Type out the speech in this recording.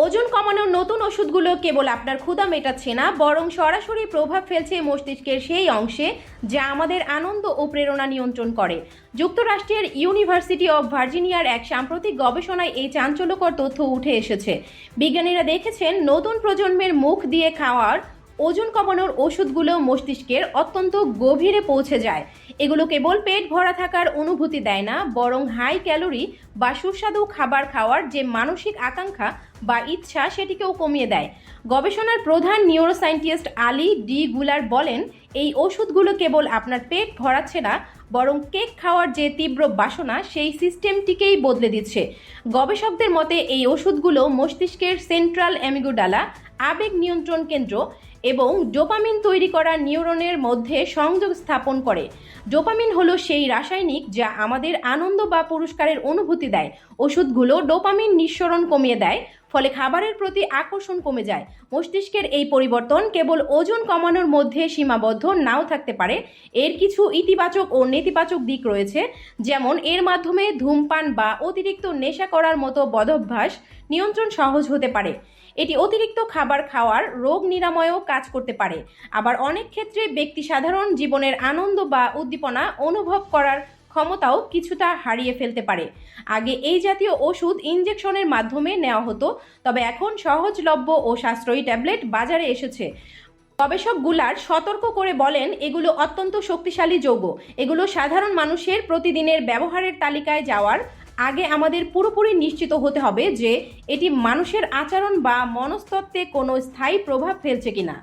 ওজন কমানোর নতুন ওষুধগুলো কেবল আপনার ক্ষুধা মেটাচ্ছে না, বরং সরাসরি প্রভাব ফেলছে মস্তিষ্কের সেই অংশে যা আমাদের আনন্দ ও প্রেরণা নিয়ন্ত্রণ করে। যুক্তরাষ্ট্রের ইউনিভার্সিটি অব ভার্জিনিয়ার এক সাম্প্রতিক গবেষণায় এই চাঞ্চল্যকর তথ্য উঠে এসেছে। বিজ্ঞানীরা দেখেছেন নতুন প্রজন্মের মুখ দিয়ে খাওয়ার ওজন কমানোর ওষুধগুলো মস্তিষ্কের অত্যন্ত গভীরে পৌঁছে যায়। এগুলো কেবল পেট ভরা থাকার অনুভূতি দেয় না, বরং হাই ক্যালোরি বা সুস্বাদু খাবার খাওয়ার যে মানসিক আকাঙ্ক্ষা বা ইচ্ছা সেটিকেও কমিয়ে দেয়। গবেষণার প্রধান নিউরোসায়েন্টিস্ট আলী ডি গুলার বলেন, এই ওষুধগুলো কেবল আপনার পেট ভরাচ্ছে না, বরং কেক খাওয়ার যে তীব্র বাসনা সেই সিস্টেমটিকেই বদলে দিচ্ছে। গবেষকদের মতে এই ওষুধগুলো মস্তিষ্কের সেন্ট্রাল অ্যামিগডালা আবেগ নিয়ন্ত্রণ কেন্দ্র এবং ডোপামিন তৈরি করা নিউরনের মধ্যে সংযোগ স্থাপন করে। ডোপামিন হলো সেই রাসায়নিক যা আমাদের আনন্দ বা পুরস্কারের অনুভূতি দেয়। ওষুধগুলো ডোপামিন নিঃসরণ কমিয়ে দেয়, ফলে খাবারের প্রতি আকর্ষণ কমে যায়। মস্তিষ্কের এই পরিবর্তন কেবল ওজন কমানোর মধ্যে সীমাবদ্ধ নাও থাকতে পারে। এর কিছু ইতিবাচক ও নেতিবাচক দিক রয়েছে, যেমন এর মাধ্যমে ধূমপান বা অতিরিক্ত নেশা করার মতো বদভ্যাস নিয়ন্ত্রণ সহজ হতে পারে। এটি অতিরিক্ত খাবার খাওয়ার রোগ নিরাময়েও কাজ করতে পারে। আবার অনেক ক্ষেত্রে ব্যক্তি সাধারণ জীবনের আনন্দ বা উদ্দীপনা অনুভব করার ক্ষমতাও কিছুটা হারিয়ে ফেলতে পারে। আগে এই জাতীয় ওষুধ ইনজেকশনের মাধ্যমে নেওয়া হতো, তবে এখন সহজলভ্য ও সাশ্রয়ী ট্যাবলেট বাজারে এসেছে। গবেষক গুলার সতর্ক করে বলেন, এগুলো অত্যন্ত শক্তিশালী যৌগ। এগুলো সাধারণ মানুষের প্রতিদিনের ব্যবহারের তালিকায় যাওয়ার আগে আমাদের পুরোপুরি নিশ্চিত হতে হবে যে এটি মানুষের আচরণ বা মনস্তত্ত্বে কোনো স্থায়ী প্রভাব ফেলছে কিনা।